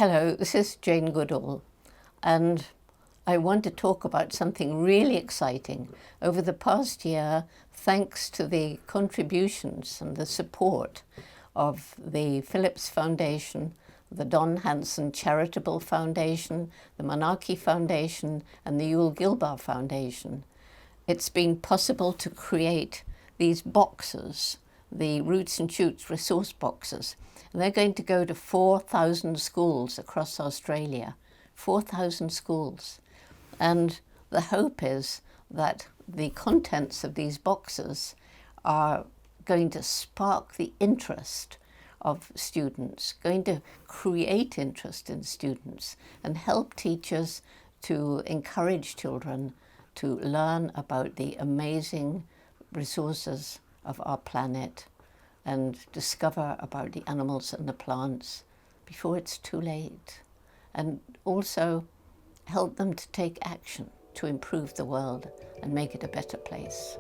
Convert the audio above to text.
Hello, this is Jane Goodall, and I want to talk about something really exciting. Over the past year, thanks to the contributions and the support of the Phillips Foundation, the Don Hanson Charitable Foundation, the Monarchy Foundation, and the Goodall Foundation, it's been possible to create these boxes, the Roots and Shoots resource boxes. And they're going to go to 4,000 schools across Australia, 4,000 schools. And the hope is that the contents of these boxes are going to spark the interest of students, going to create interest in students and help teachers to encourage children to learn about the amazing resources of our planet and discover about the animals and the plants before it's too late, and also help them to take action to improve the world and make it a better place.